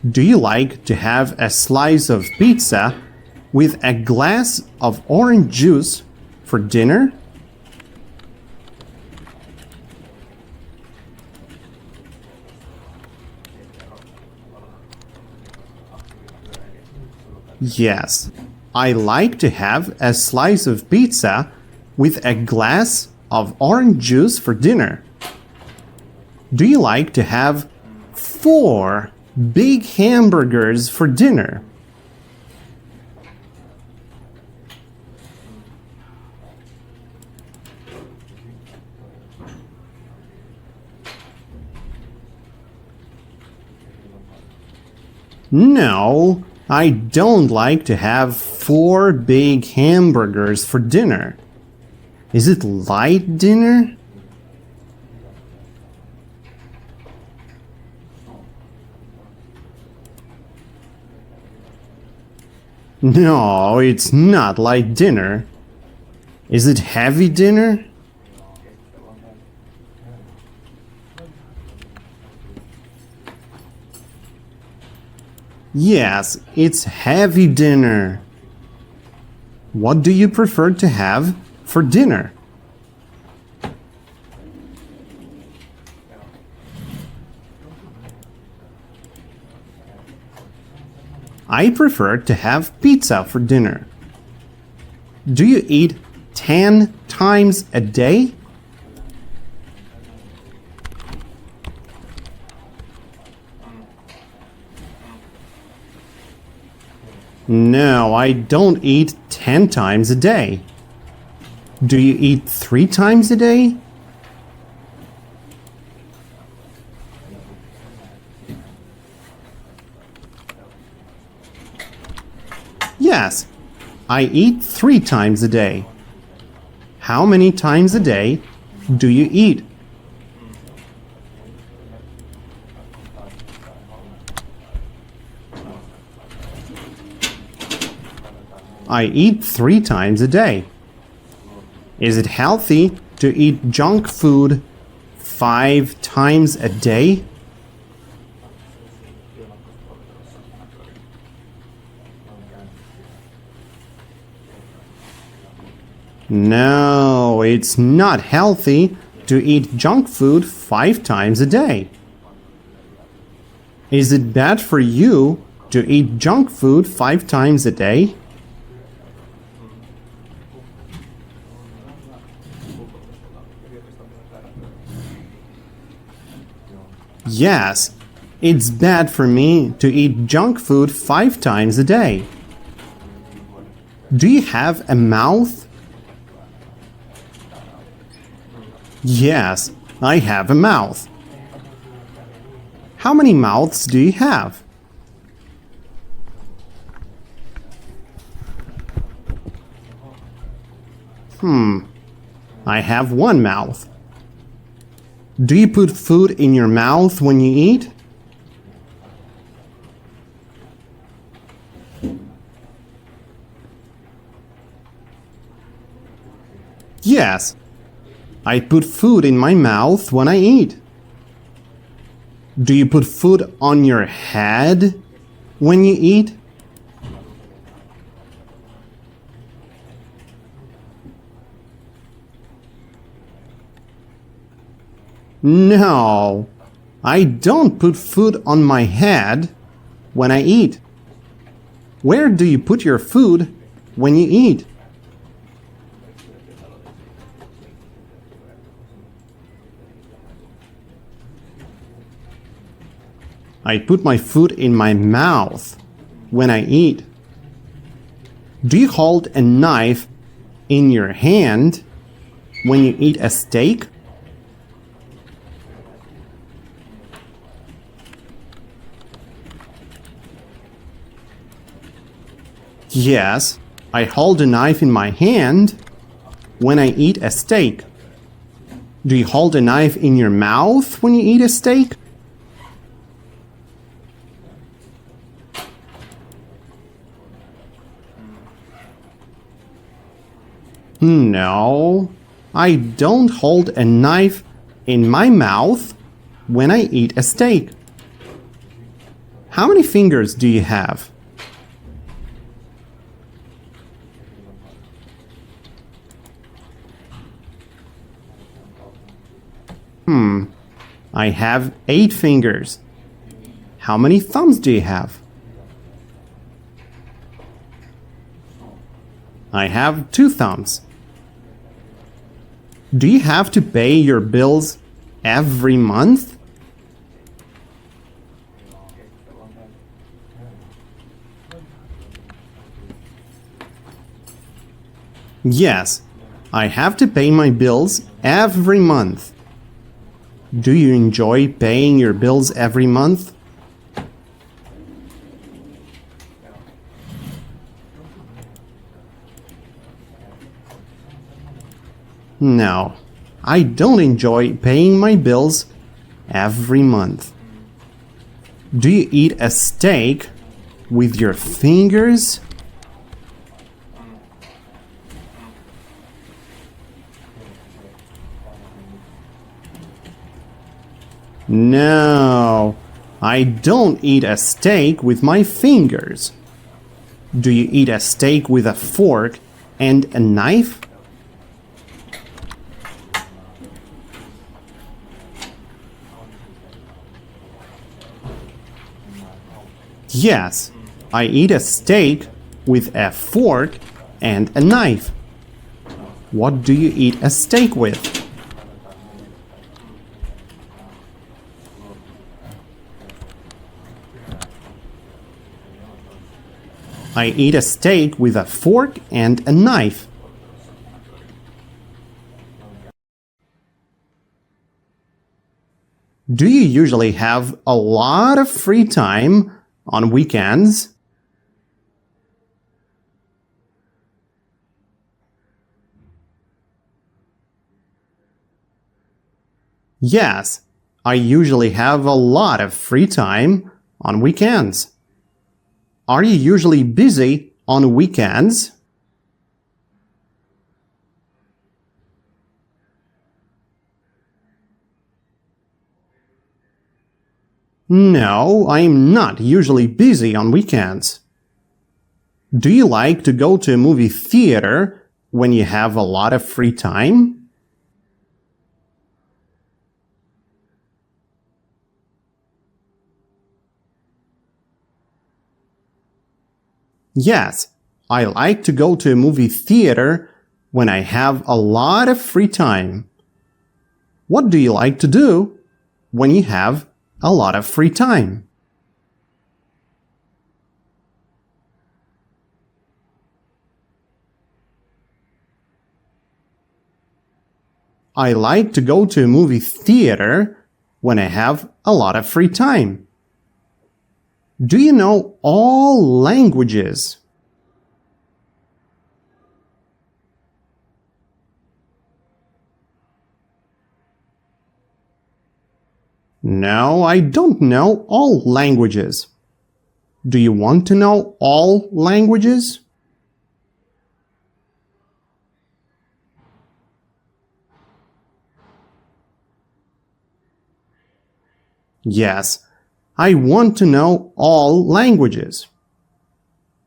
Do you like to have a slice of pizza with a glass of orange juice for dinner? Yes, I like to have a slice of pizza with a glass of orange juice for dinner. Do you like to have 4 big hamburgers for dinner? No, I don't like to have 4 big hamburgers for dinner. Is it light dinner? No, it's not light dinner. Is it heavy dinner? Yes, it's heavy dinner. What do you prefer to have for dinner? I prefer to have pizza for dinner. Do you eat 10 times a day? No, I don't eat 10 times a day. Do you eat 3 times a day? Yes, I eat 3 times a day. How many times a day do you eat? I eat 3 times a day. Is it healthy to eat junk food 5 times a day? No, it's not healthy to eat junk food 5 times a day. Is it bad for you to eat junk food 5 times a day? Yes, it's bad for me to eat junk food 5 times a day. Do you have a mouth? Yes, I have a mouth. How many mouths do you have? I have 1 mouth. Do you put food in your mouth when you eat? Yes, I put food in my mouth when I eat. Do you put food on your head when you eat? No, I don't put food on my head when I eat. Where do you put your food when you eat? I put my food in my mouth when I eat. Do you hold a knife in your hand when you eat a steak? Yes, I hold a knife in my hand when I eat a steak. Do you hold a knife in your mouth when you eat a steak? No, I don't hold a knife in my mouth when I eat a steak. How many fingers do you have? I have 8 fingers. How many thumbs do you have? I have 2 thumbs. Do you have to pay your bills every month? Yes, I have to pay my bills every month. Do you enjoy paying your bills every month? No, I don't enjoy paying my bills every month. Do you eat a steak with your fingers? No, I don't eat a steak with my fingers. Do you eat a steak with a fork and a knife? Yes, I eat a steak with a fork and a knife. What do you eat a steak with? I eat a steak with a fork and a knife. Do you usually have a lot of free time on weekends? Yes, I usually have a lot of free time on weekends. Are you usually busy on weekends? No, I'm not usually busy on weekends. Do you like to go to a movie theater when you have a lot of free time? Yes, I like to go to a movie theater when I have a lot of free time. What do you like to do when you have a lot of free time? I like to go to a movie theater when I have a lot of free time. Do you know all languages? No, I don't know all languages. Do you want to know all languages? Yes, I want to know all languages.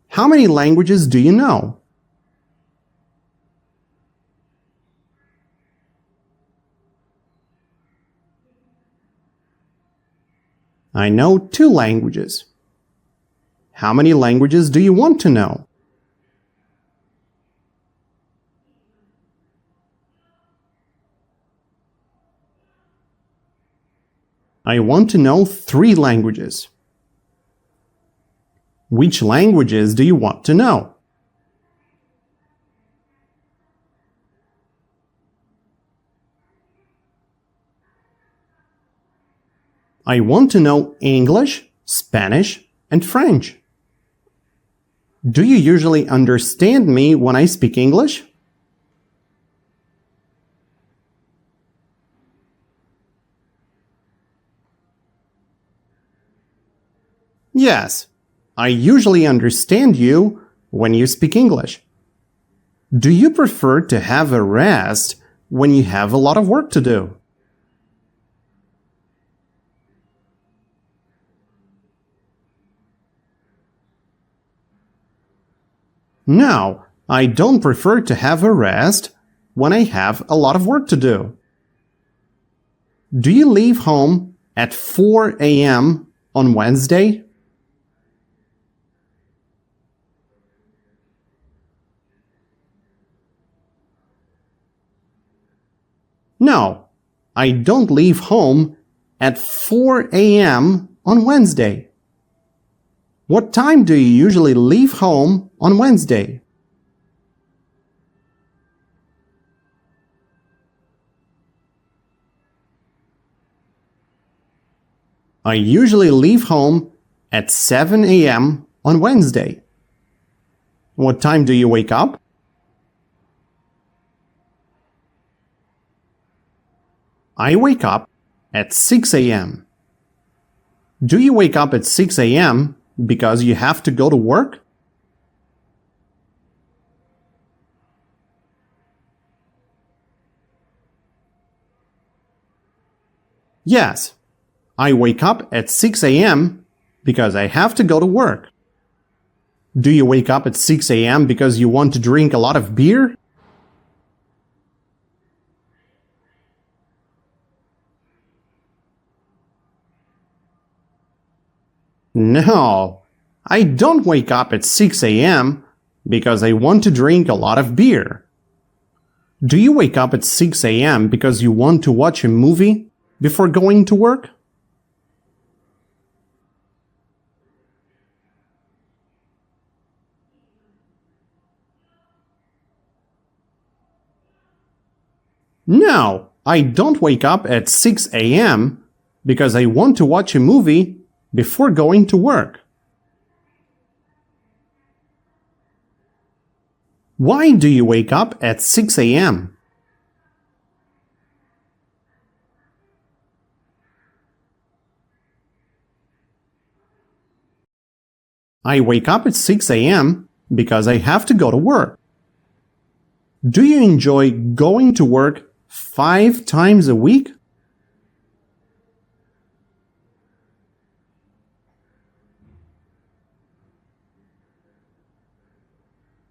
How many languages do you know? I know 2 languages. How many languages do you want to know? I want to know 3 languages. Which languages do you want to know? I want to know English, Spanish, and French. Do you usually understand me when I speak English? Yes, I usually understand you when you speak English. Do you prefer to have a rest when you have a lot of work to do? No, I don't prefer to have a rest when I have a lot of work to do. Do you leave home at 4 a.m. on Wednesday? No, I don't leave home at 4 a.m. on Wednesday. What time do you usually leave home on Wednesday? I usually leave home at 7 a.m. on Wednesday. What time do you wake up? I wake up at 6 a.m. Do you wake up at 6 a.m. because you have to go to work? Yes, I wake up at 6 a.m. because I have to go to work. Do you wake up at 6 a.m. because you want to drink a lot of beer? No, I don't wake up at 6 a.m. because I want to drink a lot of beer. Do you wake up at 6 a.m. because you want to watch a movie before going to work? No, I don't wake up at 6 a.m. because I want to watch a movie before going to work. Why do you wake up at 6 a.m.? I wake up at 6 a.m. because I have to go to work. Do you enjoy going to work 5 times a week?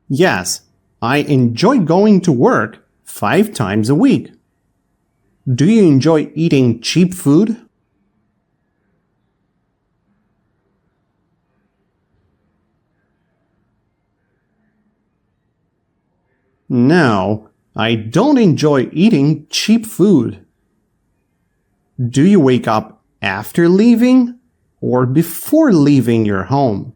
Yes, I enjoy going to work 5 times a week. Do you enjoy eating cheap food? No, I don't enjoy eating cheap food. Do you wake up after leaving or before leaving your home?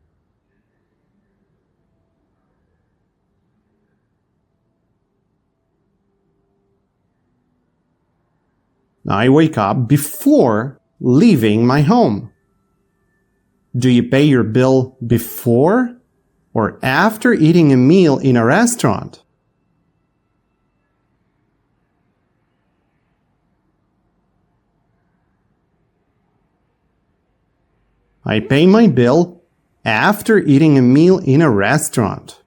I wake up before leaving my home. Do you pay your bill before or after eating a meal in a restaurant? I pay my bill after eating a meal in a restaurant.